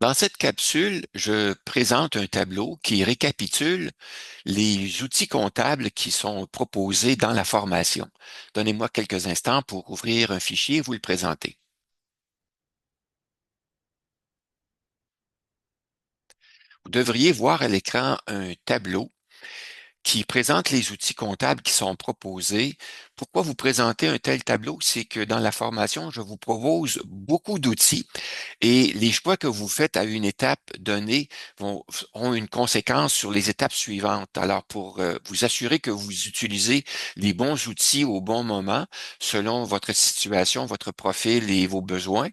Dans cette capsule, je présente un tableau qui récapitule les outils comptables qui sont proposés dans la formation. Donnez-moi quelques instants pour ouvrir un fichier et vous le présenter. Vous devriez voir à l'écran un tableau qui présente les outils comptables qui sont proposés. Pourquoi vous présentez un tel tableau? C'est que dans la formation, je vous propose beaucoup d'outils et les choix que vous faites à une étape donnée ont une conséquence sur les étapes suivantes. Alors, pour vous assurer que vous utilisez les bons outils au bon moment, selon votre situation, votre profil et vos besoins,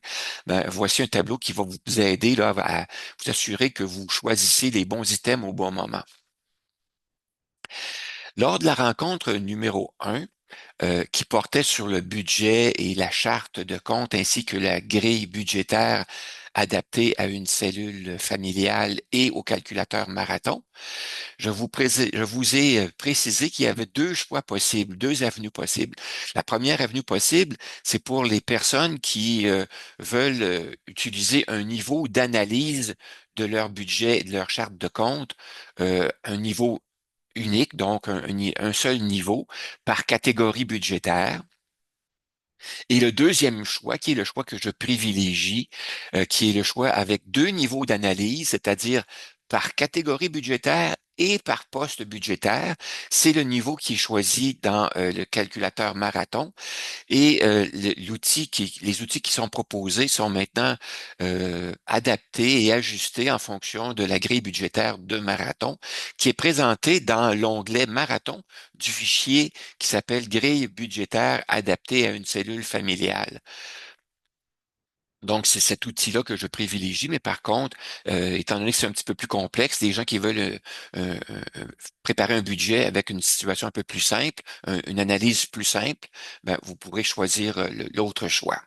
ben, voici un tableau qui va vous aider là, à vous assurer que vous choisissez les bons items au bon moment. Lors de la rencontre numéro 1, qui portait sur le budget et la charte de compte ainsi que la grille budgétaire adaptée à une cellule familiale et au calculateur marathon, je vous ai précisé qu'il y avait deux choix possibles, deux avenues possibles. La première avenue possible, c'est pour les personnes qui veulent utiliser un niveau d'analyse de leur budget et de leur charte de compte, un niveau unique, donc un seul niveau par catégorie budgétaire. Et le deuxième choix, qui est le choix que je privilégie, qui est le choix avec deux niveaux d'analyse, c'est-à-dire par catégorie budgétaire et par poste budgétaire, c'est le niveau qui est choisi dans le calculateur Marathon. Et les outils qui sont proposés sont maintenant adaptés et ajustés en fonction de la grille budgétaire de Marathon, qui est présentée dans l'onglet Marathon du fichier qui s'appelle grille budgétaire adaptée à une cellule familiale. Donc, c'est cet outil-là que je privilégie, mais par contre, étant donné que c'est un petit peu plus complexe, les gens qui veulent préparer un budget avec une situation un peu plus simple, une analyse plus simple, ben, vous pourrez choisir l'autre choix.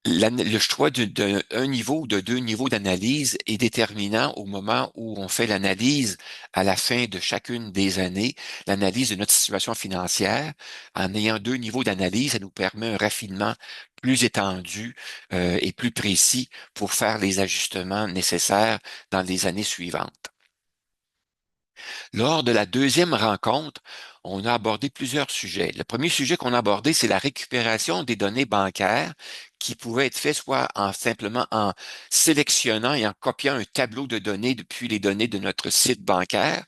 Le choix d'un niveau ou de deux niveaux d'analyse est déterminant au moment où on fait l'analyse à la fin de chacune des années, l'analyse de notre situation financière. En ayant deux niveaux d'analyse, ça nous permet un raffinement plus étendu et plus précis pour faire les ajustements nécessaires dans les années suivantes. Lors de la deuxième rencontre, on a abordé plusieurs sujets. Le premier sujet qu'on a abordé, c'est la récupération des données bancaires qui pouvaient être fait soit simplement en sélectionnant et en copiant un tableau de données depuis les données de notre site bancaire.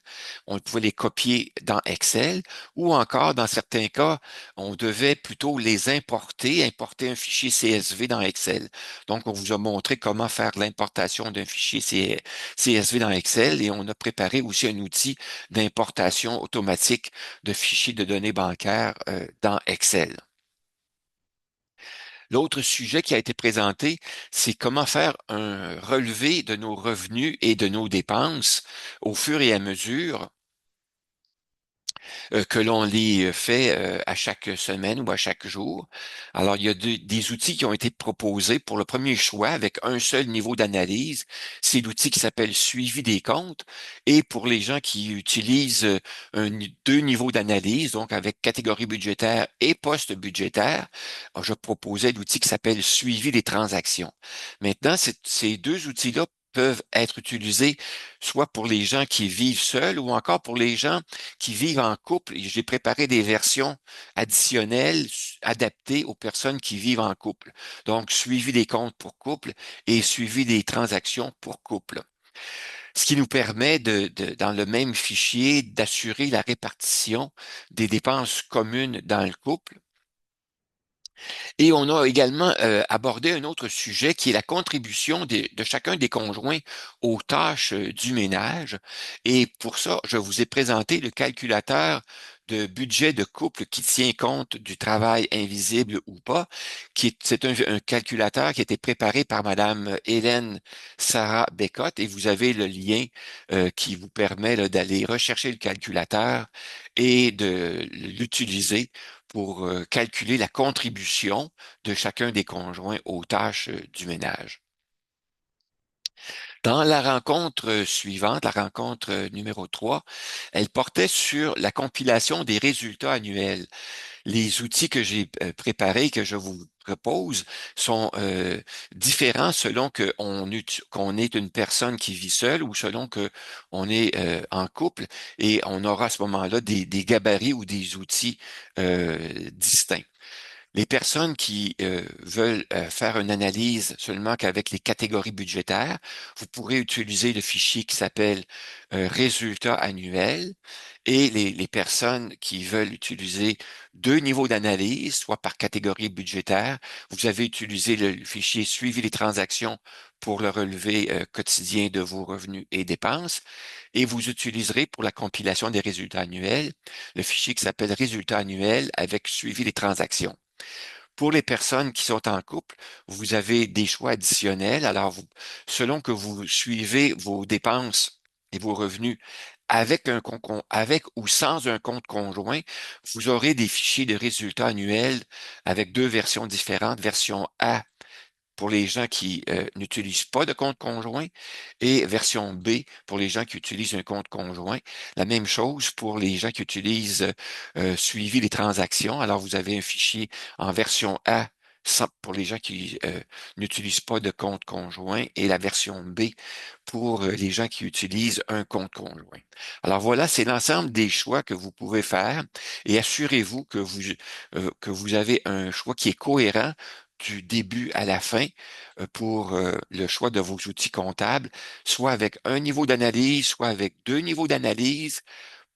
On pouvait les copier dans Excel ou encore, dans certains cas, on devait plutôt les importer un fichier CSV dans Excel. Donc, on vous a montré comment faire l'importation d'un fichier CSV dans Excel et on a préparé aussi un outil d'importation automatique de fichiers de données bancaires dans Excel. L'autre sujet qui a été présenté, c'est comment faire un relevé de nos revenus et de nos dépenses au fur et à mesure que l'on les fait à chaque semaine ou à chaque jour. Alors, il y a des outils qui ont été proposés pour le premier choix avec un seul niveau d'analyse. C'est l'outil qui s'appelle Suivi des comptes. Et pour les gens qui utilisent deux niveaux d'analyse, donc avec catégorie budgétaire et poste budgétaire, je proposais l'outil qui s'appelle Suivi des transactions. Maintenant, ces deux outils-là peuvent être utilisés soit pour les gens qui vivent seuls ou encore pour les gens qui vivent en couple. J'ai préparé des versions additionnelles adaptées aux personnes qui vivent en couple. Donc, suivi des comptes pour couple et suivi des transactions pour couple. Ce qui nous permet dans le même fichier, d'assurer la répartition des dépenses communes dans le couple. Et on a également abordé un autre sujet qui est la contribution de chacun des conjoints aux tâches du ménage. Et pour ça, je vous ai présenté le calculateur de budget de couple qui tient compte du travail invisible ou pas, c'est un calculateur qui a été préparé par Madame Hélène Sarah Bécotte et vous avez le lien qui vous permet là, d'aller rechercher le calculateur et de l'utiliser pour calculer la contribution de chacun des conjoints aux tâches du ménage. Dans la rencontre suivante, la rencontre numéro 3, elle portait sur la compilation des résultats annuels. Les outils que j'ai préparés, que je vous repose sont différents selon qu'on est une personne qui vit seule ou selon qu'on est en couple et on aura à ce moment-là des gabarits ou des outils distincts. Les personnes qui veulent faire une analyse seulement qu'avec les catégories budgétaires, vous pourrez utiliser le fichier qui s'appelle résultat annuel et les personnes qui veulent utiliser deux niveaux d'analyse, soit par catégorie budgétaire, vous avez utilisé le fichier suivi des transactions pour le relevé quotidien de vos revenus et dépenses et vous utiliserez pour la compilation des résultats annuels le fichier qui s'appelle résultat annuel avec suivi des transactions. Pour les personnes qui sont en couple, vous avez des choix additionnels. Alors, selon que vous suivez vos dépenses et vos revenus avec ou sans un compte conjoint, vous aurez des fichiers de résultats annuels avec deux versions différentes. Version A pour les gens qui n'utilisent pas de compte conjoint et version B pour les gens qui utilisent un compte conjoint. La même chose pour les gens qui utilisent suivi les transactions. Alors, vous avez un fichier en version A pour les gens qui n'utilisent pas de compte conjoint et la version B pour les gens qui utilisent un compte conjoint. Alors voilà, c'est l'ensemble des choix que vous pouvez faire et assurez-vous que vous avez un choix qui est cohérent du début à la fin pour le choix de vos outils comptables, soit avec un niveau d'analyse, soit avec deux niveaux d'analyse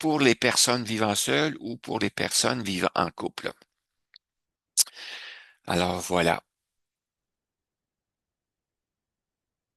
pour les personnes vivant seules ou pour les personnes vivant en couple. Alors voilà.